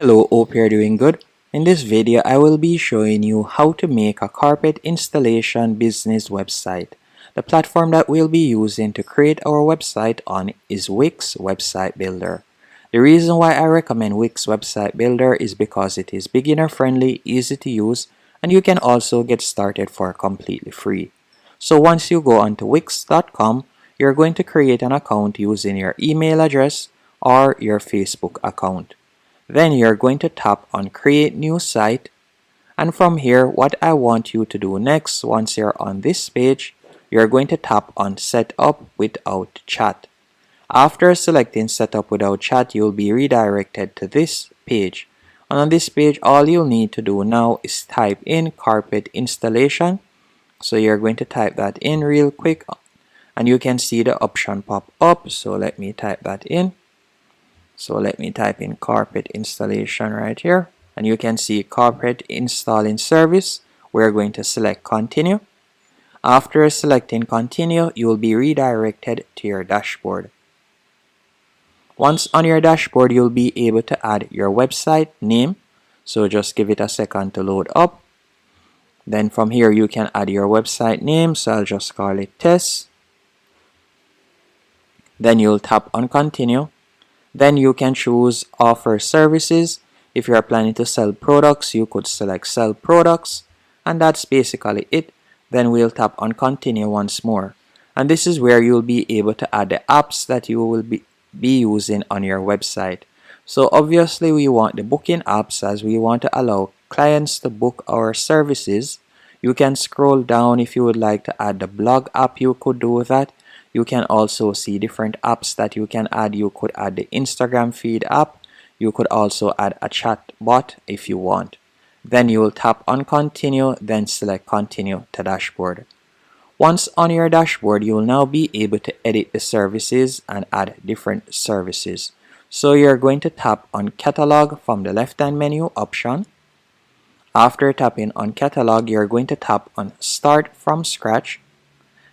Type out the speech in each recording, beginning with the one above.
Hello, hope you're doing good. In this video, I will be showing you how to make a carpet installation business website. The platform that we'll be using to create our website on is Wix Website Builder. The reason why I recommend Wix Website Builder is because it is beginner friendly, easy to use, and you can also get started for completely free. So once you go onto wix.com, you're going to create an account using your email address or your Facebook account. Then you're going to tap on create new site, and from here what I want you to do next, once you're on this page, you're going to tap on set up without chat. After selecting set up without chat, you'll be redirected to this page, and on this page all you'll need to do now is type in carpet installation. So you're going to type that in real quick, and you can see the option pop up. So let me type that in. So let me type in carpet installation right here, and you can see carpet installing service. We're going to select continue. After selecting continue, you will be redirected to your dashboard. Once on your dashboard, you'll be able to add your website name. So just give it a second to load up. Then from here you can add your website name. So I'll just call it test. Then you'll tap on continue. Then you can choose offer services. If you are planning to sell products, you could select sell products, and that's basically it. Then we'll tap on continue once more, and this is where you'll be able to add the apps that you will be using on your website. So obviously we want the booking apps, as we want to allow clients to book our services. You can scroll down. If you would like to add the blog app, you could do that. You can also see different apps that you can add. You could add the Instagram feed app. You could also add a chat bot if you want. Then you will tap on continue, then select continue to dashboard. Once on your dashboard, you will now be able to edit the services and add different services. So you're going to tap on catalog from the left hand menu option. After tapping on catalog, you're going to tap on start from scratch.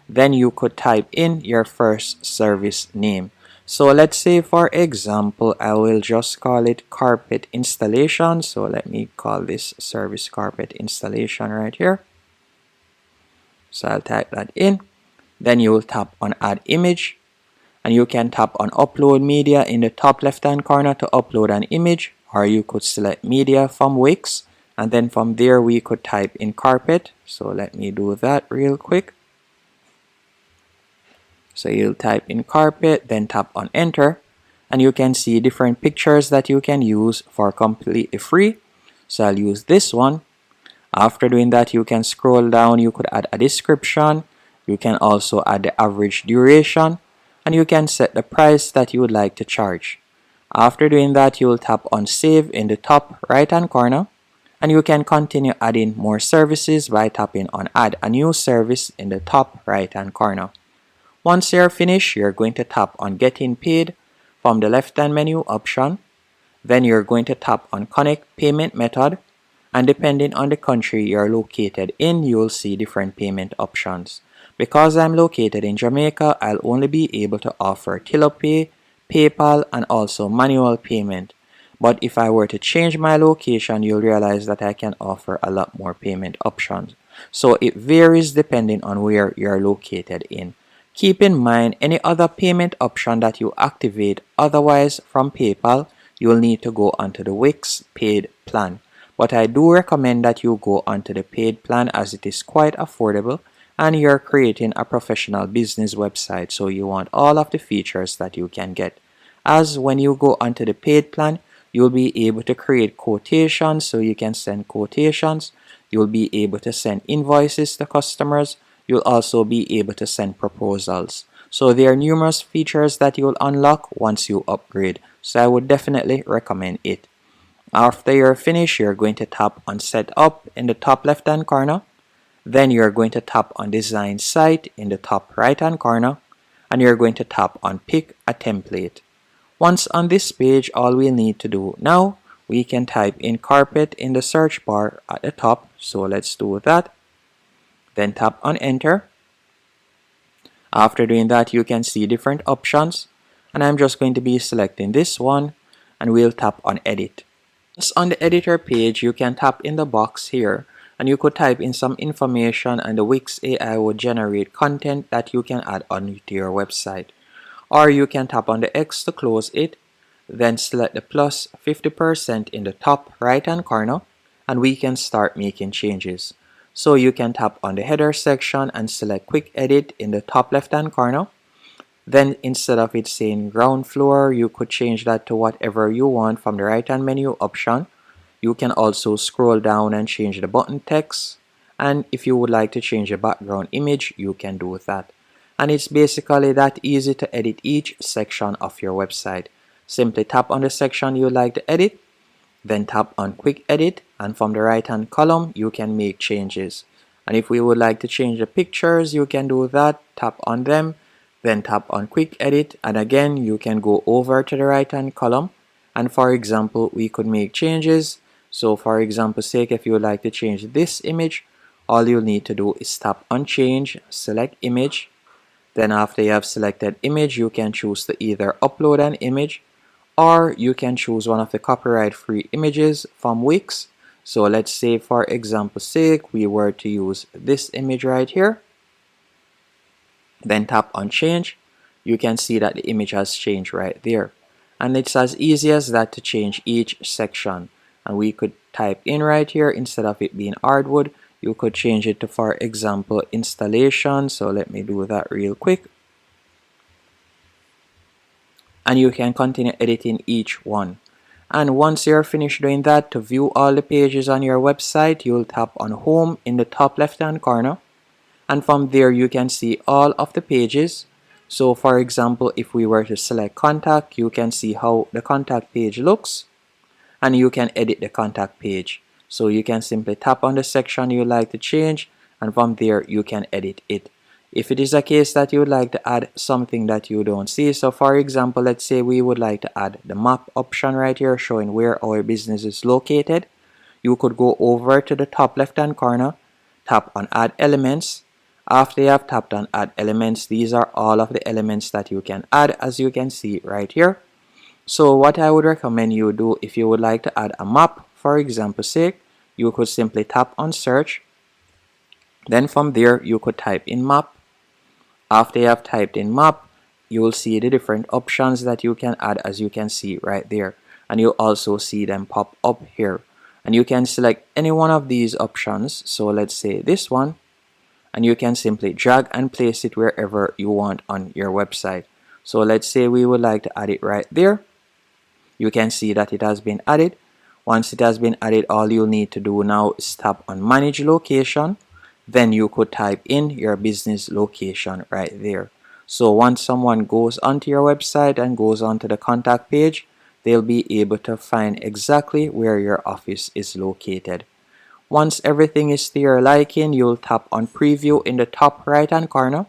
Then you could type in your first service name. So let's say, for example, I will just call it carpet installation. So let me call this service carpet installation right here. So I'll type that in. Then you will tap on add image, and you can tap on upload media in the top left hand corner to upload an image, or you could select media from Wix, and then from there we could type in carpet. So let me do that real quick. So you'll type in carpet, then tap on enter, and you can see different pictures that you can use for completely free. So I'll use this one. After doing that, you can scroll down. You could add a description. You can also add the average duration, and you can set the price that you would like to charge. After doing that, you will tap on save in the top right hand corner, and you can continue adding more services by tapping on add a new service in the top right hand corner. Once you're finished, you're going to tap on getting paid from the left hand menu option. Then you're going to tap on connect payment method, and depending on the country you're located in, you'll see different payment options. Because I'm located in Jamaica, I'll only be able to offer TillowPay, PayPal, and also manual payment. But if I were to change my location, you'll realize that I can offer a lot more payment options. So it varies depending on where you're located in. Keep in mind, any other payment option that you activate otherwise from PayPal, you'll need to go onto the Wix paid plan. But I do recommend that you go onto the paid plan, as it is quite affordable and you're creating a professional business website, so you want all of the features that you can get. As when you go onto the paid plan, you'll be able to create quotations, so you can send quotations. You'll be able to send invoices to customers. You'll also be able to send proposals. So there are numerous features that you'll unlock once you upgrade. So I would definitely recommend it. After you're finished, you're going to tap on set up in the top left hand corner. Then you're going to tap on design site in the top right hand corner, and you're going to tap on pick a template. Once on this page, all we need to do now, we can type in carpet in the search bar at the top. So let's do that. Then tap on enter. After doing that, you can see different options, and I'm just going to be selecting this one, and we'll tap on edit. Once on the editor page, you can tap in the box here and you could type in some information and the Wix AI will generate content that you can add onto your website. Or you can tap on the X to close it, then select the plus 50% in the top right hand corner and we can start making changes. So you can tap on the header section and select quick edit in the top left hand corner. Then instead of it saying ground floor, you could change that to whatever you want from the right hand menu option. You can also scroll down and change the button text, and if you would like to change the background image, you can do that. And it's basically that easy to edit each section of your website. Simply tap on the section you would like to edit, then tap on quick edit, and from the right hand column you can make changes. And if we would like to change the pictures, you can do that. Tap on them, then tap on quick edit, and again you can go over to the right hand column, and for example we could make changes. So for example sake, if you would like to change this image, all you'll need to do is tap on change, select image, then after you have selected image you can choose to either upload an image or you can choose one of the copyright free images from Wix. So let's say for example sake we were to use this image right here, then tap on change. You can see that the image has changed right there, and it's as easy as that to change each section. And we could type in right here, instead of it being hardwood, you could change it to, for example, installation. So let me do that real quick, and you can continue editing each one. And once you're finished doing that, to view all the pages on your website, you'll tap on home in the top left hand corner, and from there you can see all of the pages. So for example, if we were to select contact, you can see how the contact page looks, and you can edit the contact page. So you can simply tap on the section you like to change, and from there you can edit it. If it is a case that you would like to add something that you don't see, so for example let's say we would like to add the map option right here showing where our business is located, you could go over to the top left hand corner, tap on add elements. After you have tapped on add elements, these are all of the elements that you can add, as you can see right here. So what I would recommend you do, if you would like to add a map for example sake, you could simply tap on search, then from there you could type in map. After you have typed in map, you will see the different options that you can add, as you can see right there, and you also see them pop up here, and you can select any one of these options. So let's say this one, and you can simply drag and place it wherever you want on your website. So let's say we would like to add it right there. You can see that it has been added. Once it has been added, all you need to do now is tap on manage location. Then you could type in your business location right there. So once someone goes onto your website and goes onto the contact page, they'll be able to find exactly where your office is located. Once everything is to your liking, you'll tap on preview in the top right hand corner.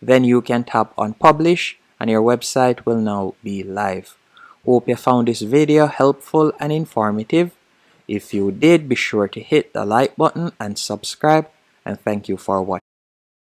Then you can tap on publish and your website will now be live. Hope you found this video helpful and informative. If you did, be sure to hit the like button and subscribe, and thank you for watching.